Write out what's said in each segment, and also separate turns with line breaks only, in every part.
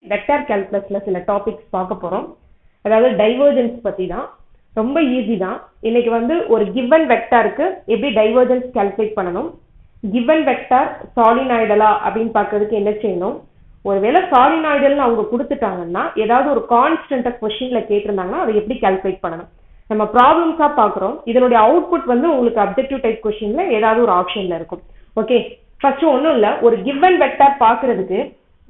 Vector கால்குலஸ்ல சில topics பார்க்க போறோம். அதாவது டைவர்ஜென்ஸ் பத்தி தான். ரொம்ப ஈஸி தான். இன்னைக்கு வந்து ஒரு கிவன் வெக்டாருக்கு எப்படி டைவர்ஜென்ஸ் கால்குலேட் பண்ணணும், கிவன் வெக்டார் சாலினாய்டலா அப்படின்னு பார்க்கறதுக்கு என்ன செய்யணும், ஒருவேளை சாலினாய்டல்னு அவங்க கொடுத்துட்டாங்கன்னா ஏதாவது ஒரு கான்ஸ்டன்ட்டை கொஸ்டின்ல கேட்டிருந்தாங்கன்னா அதை எப்படி கால்குலேட் பண்ணணும் நம்ம ப்ராப்ளம்ஸா பார்க்குறோம். இதனுடைய அவுட்புட் வந்து உங்களுக்கு அப்ஜெக்டிவ் டைப் கொஸ்டின்ல ஏதாவது ஒரு ஆப்ஷன்ல இருக்கும். ஓகே, ஃபர்ஸ்ட் ஒன்றும் இல்லை, ஒரு கிவன் வெக்டார் பார்க்கறதுக்கு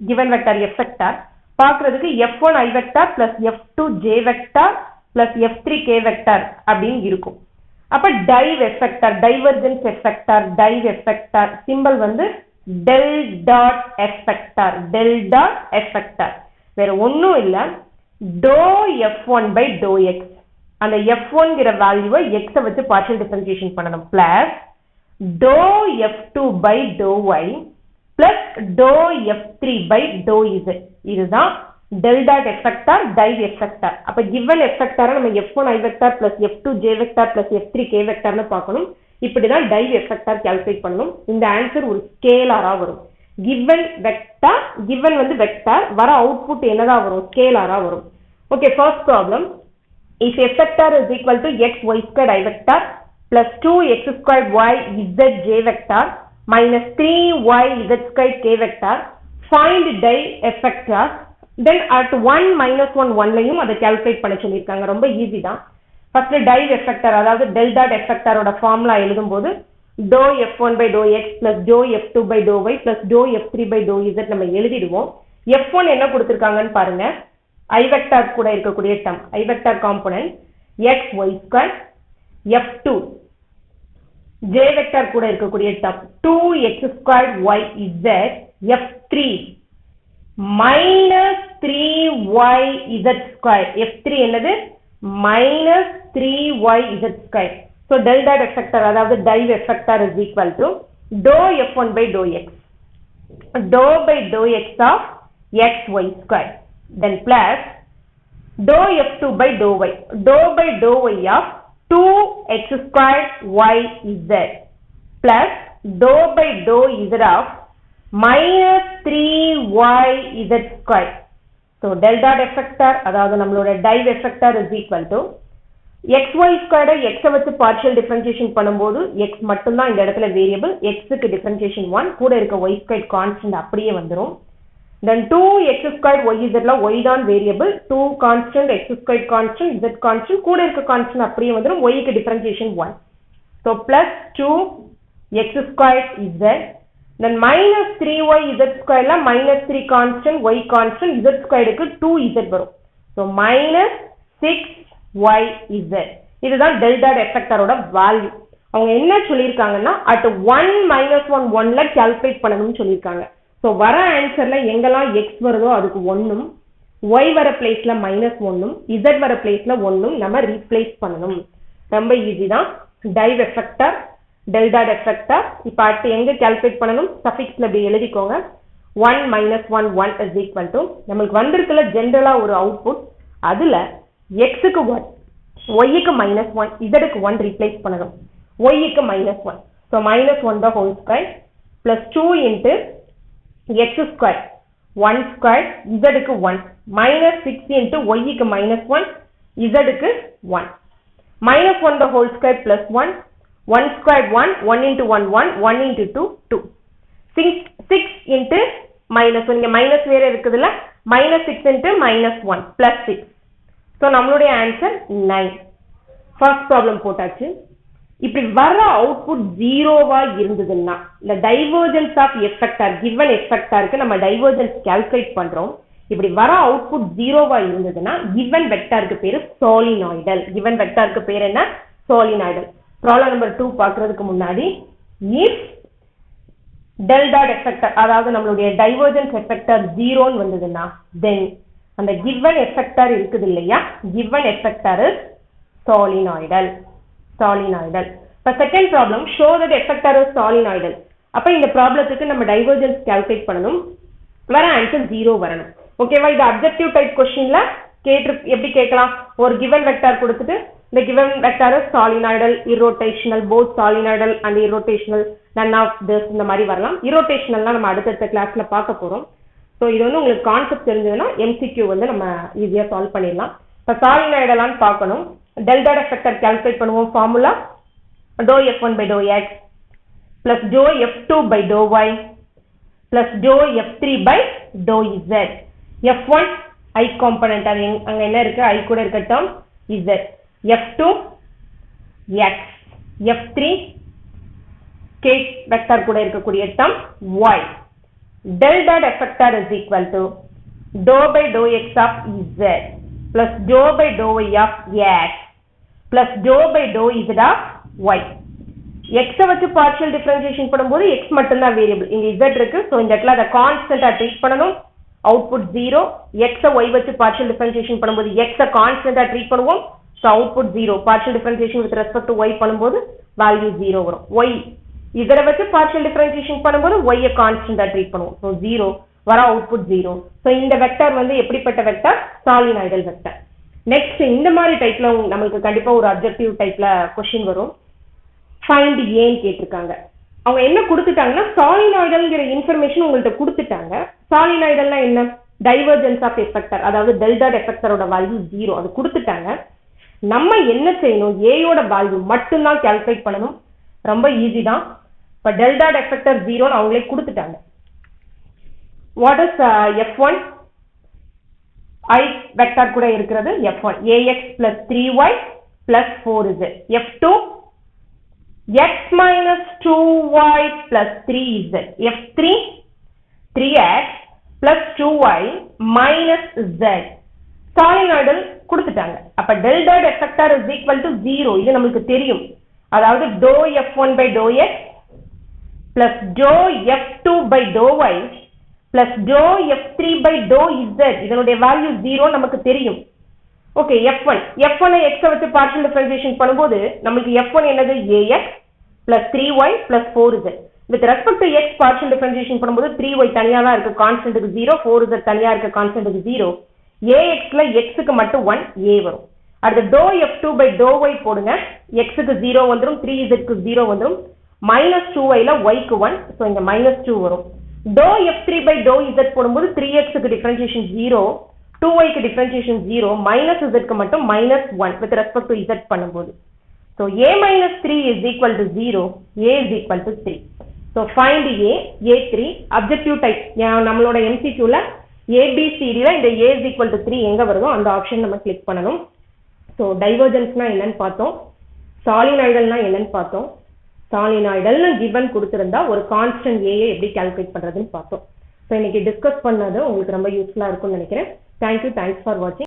given vector f vector பார்க்கிறதுக்கு f1 i vector plus f2 j vector plus f3 k vector அப்படின்னு இருக்கும். அப்ப div f vector, divergence f vector, div f vector symbol வந்து del dot f vector, del dot f vector. வேற ஒண்ணும் இல்ல, dou f1 by dou x. அந்த f1 ங்கிற வேல்யூவை x வச்சு பார்ஷியல் டிஃபரன்ஷியேஷன் பண்ணணும், plus dou f2 by dou y plus dou f3 by dou z. இதுதான் del dot f vector, div f vector. அப்ப given f vector நம்ம f1 i vector plus f2 j vector plus f3 k vector னு பார்க்கணும். இப்படிதான் div f vector calculate பண்ணணும். இந்த answer ஒரு ஸ்கேலாரா வரும். given vector, given வந்து வெக்டார், வர அவுட்புட் என்னதா வரும், ஸ்கேலாரா வரும். Okay, first problem. if f vector is equal to x y squared i vector plus 2x squared y z j vector minus 3y z squared k vector, find div f vector. Then at 1 minus 1 1 லையும் அதை calculate பண்ண சொல்லியிருக்காங்க. ரொம்ப easy தான். First div f vector, அதாவது del dot f vector ஓட formula எழுதும்போது dou f1 by dou x plus dou f2 by dou y plus dou f3 by dou z நம்ம எழுதிடுவோம். f1 என்ன கொடுத்திருக்காங்கன்னு பாருங்க, i vector கூட இருக்கக்கூடிய term, i vector component x y square, f2 j vector கூட இருக்கக்கூடிய term 2x squared y z, f3 minus 3y z square, f3 என்னது minus 3y z square. So del dot f vector, அதாவது div f vector is equal to dou f1 by dou x, dou by dou x of x y square, then plus dou f2 by dou y, dou by dou y of 2x squared y z plus dou by dou z of minus 3y z square. So del dot f vector, அதாவது நம்மளோட div f vector is equal to xy squared x வச்சு partial differentiation பண்ணும்போது x மட்டும்தான் இந்த இடத்துல variable, x க்கு differentiation 1, கூட இருக்க y squared கான்ஸ்டன்ட் அப்படியே வந்துரும். Then 2x squared y z ல y தான் variable, 2 constant, x squared constant, z constant, கூட இருக்க கான்ஸ்டன்ட் அப்படியே வந்துரும், y க்கு differentiation 1. So plus 2x squared z, then minus 3y z square ல minus 3 constant, y constant, z square க்கு 2z வரும். So minus 6y z. இதுதான் del dot f vector ஓட வேல்யூ. அவங்க என்ன சொல்லியிருக்காங்கன்னா at 1 minus 1 1 ல கால்குலேட் பண்ணணும்னு சொல்லியிருக்காங்க. ஸோ வர ஆன்சர்ல எங்கெல்லாம் x வருதோ அதுக்கு 1ம், y வர பிளேஸ்ல minus 1ம், z வர பிளேஸ்ல 1ம் நம்ம ரீப்ளேஸ் பண்ணணும். ரொம்ப ஈஸி தான். div f vector, del dot f vector. இப்போ அடுத்து எங்க கால்குலேட் பண்ணணும், சஃபிக்ஸ்ல இப்படி எழுதிக்கோங்க. 1 minus 1 1 is equal to, நமக்கு வந்திருக்குல ஜெனரலா ஒரு அவுட்புட், அதுல x க்கு 1, y க்கு minus 1, z க்கு 1 ரீப்ளேஸ் பண்ணணும், y க்கு minus 1. So minus 1 the whole square plus 2 into x square 1 square, z க்கு 1, minus 6 into y க்கு minus 1, z க்கு 1, minus 1 the whole square plus 1, 1 squared 1, 1 into 1 1, 1 into 2 2, 6 into minus 1, இங்க minus வேற இருக்குதுல, minus 6 into minus 1 plus 6. So நம்மளுடைய answer 9. First problem போட்டாச்சு. இப்படி வர அவுட்புட் ஜீரோவா இருந்ததுன்னா, இந்த divergence of f vector, given f vectorக்கு நம்ம டைவர்ஜென்ஸ் கால்குலேட் பண்றோம். இப்படி வர அவுட்புட் ஜீரோவா இருந்ததுன்னா given vectorக்கு பேரு சாலினாய்டல். given vectorக்கு பேர் என்ன, சாலினாய்டல். ப்ராப்ளம் நம்பர் 2 பார்க்கிறதுக்கு முன்னாடி, if del dot f vector, அதாவது நம்மளுடைய டைவர்ஜென்ஸ் f vector 0ன்னு வந்ததுன்னா, then அந்த given f vector இருக்குது இல்லையா, given f vector is solenoidal. solenoidal. இப்போ second problem, show that f vector is solenoidal. அப்ப இந்த ப்ராப்ளத்துக்கு நம்ம டைவர்ஜென்ஸ் கால்குலேட் பண்ணணும், வர ஆன்சர் 0 வரணும். ஓகேவா, இது அப்ஜெக்டிவ் டைப் கொஸ்டின்ல எப்படி கேட்கலாம், ஒரு given vector கொடுத்துட்டு the given vector is solenoidal, irrotational, both solenoidal and irrotational, none of this இந்த மாதிரி வரலாம். irrotationalனா நம்ம அடுத்த கிளாஸ்ல பார்க்க போறோம். ஸோ இது வந்து உங்களுக்கு கான்செப்ட் தெரிஞ்சதுன்னா எம்சிக்யூ வந்து நம்ம ஈஸியாக சால்வ் பண்ணிடலாம். இப்போ சாலினாய்டெல்லாம் பார்க்கணும். Del dot F vector calculate பண்ணுவோம். ஃபார்முலா டோ F1 by டோ எக்ஸ் பிளஸ் டோ F2 by டோ ஒய் பிளஸ் டோ F3 by டோ இசட். F1 I காம்பனண்ட், அது அங்கே என்ன இருக்கு, I கூட இருக்க term Z. F2 X, F3 K vector கூட இருக்கக்கூடிய term y. Del dot F vector is equal to dou by dou x of z plus dou by dou y of x plus dou by dou z of y. x வச்சு partial differentiation பண்ணும்போது x மட்டும்தான் variable, இங்க z இருக்கு. So இந்த இடத்துல அதை கான்ஸ்டன்டா treat பண்ணணும். Output 0. x y வச்சு partial differentiation பண்ணும்போது x கான்ஸ்டன்டா ட்ரீட் பண்ணுவோம். So output 0. partial differentiation with respect to y பண்ணும்போது வேல்யூ 0 வரும். y இதரை வச்சு partial differentiation பண்ணும்போது y கான்ஸ்டன்டா ட்ரீட் பண்ணுவோம். ஸோ 0 வர அவுட்புட் 0. ஸோ இந்த வெக்டர் வந்து எப்படிப்பட்ட வெக்டர்? Solenoidal vector. நெக்ஸ்ட் இந்த மாதிரி டைப்ல நம்மளுக்கு கண்டிப்பா ஒரு அப்ஜெக்டிவ் டைப்ல கொஸ்டின் வரும். ஃபைண்ட் ஏன்னு கேட்டிருக்காங்க. அவங்க என்ன கொடுத்துட்டாங்கன்னா சாலினாய்டல்ங்கிற இன்ஃபர்மேஷன் உங்கள்கிட்ட கொடுத்துட்டாங்க. சாலினாய்டல்னா என்ன? டைவர்ஜென்ஸ் ஆஃப் எஃப் வெக்டர், அதாவது டெல் டாட் எஃப் வெக்டரோட வேல்யூ 0 அது கொடுத்துட்டாங்க. நம்ம என்ன செய்யணும்? ஏயோட வேல்யூ மட்டும்தான் கால்குலேட் பண்ணணும். ரொம்ப ஈஸி தான். இப்போ டெல் டாட் எஃப் வெக்டர் 0 அவங்களே கொடுத்துட்டாங்க. What is F1? I vector கூட இருக்கிறது F1 ax plus 3y plus 4z. F2 x minus 2y plus 3z. F3 3x plus 2y minus z. Solenoidal கொடுத்துட்டாங்க. அப்ப del dot F vector is equal to 0. இது நமக்கு தெரியும். அதாவது dou F1 by dou x plus dou F2 by dou y plus dou F3 by dou z. இதனுடைய value 0 நமக்கு தெரியும். Okay, F1 x வச்சு பார்ஷியல் டிஃபரன்ஷியேஷன் பண்ணும்போது நமக்கு F1 என்னது? ax plus 3y plus 4z. With respect to x partial differentiation பண்ணும்போது 3y தனியா தான் இருக்கு, கான்ஸ்டன்ட்க்கு 0. 4z தனியா இருக்கு, கான்ஸ்டன்ட்க்கு 0. axல xக்கு மட்டும் 1, a வரும். அடுத்து dou F2 by dou y போடுங்க. xக்கு 0 வந்துரும், 3zக்கு 0 வந்துரும். minus 2y ல yக்கு 1, ஸோ இங்க minus 2 வரும். dou F3 by dou z போடும்போது 3xக்கு டிஃபரன்ஷியேஷன் 0, 2yக்கு டிஃபரன்ஷியேஷன் 0, minus zக்கு மட்டும் minus 1 with respect to z பண்ணும்போது. So a minus 3 is equal to 0, a is equal to 3. So find a, a3, objective type. நம்மளோட MCQல ABCDல இந்த a is equal to 3 எங்க வருதோ அந்த option நம்ம click பண்ணணும். ஸோ டைவர்ஜென்ஸ்னா என்னன்னு பார்த்தோம், சாலினாய்டல்னா என்னன்னு பார்த்தோம். சாலினாய்டல்னு கிவன் கொடுத்திருந்தா ஒரு கான்ஸ்டன்ட் ஏயை எப்படி கால்குலேட் பண்றதுன்னு பார்த்தோம். ஸோ இன்னைக்கு டிஸ்கஸ் பண்ணது உங்களுக்கு ரொம்ப யூஸ்ஃபுல்லா இருக்கும்னு நினைக்கிறேன். தேங்க்யூ, தேங்க்ஸ் ஃபார் வாட்சிங்.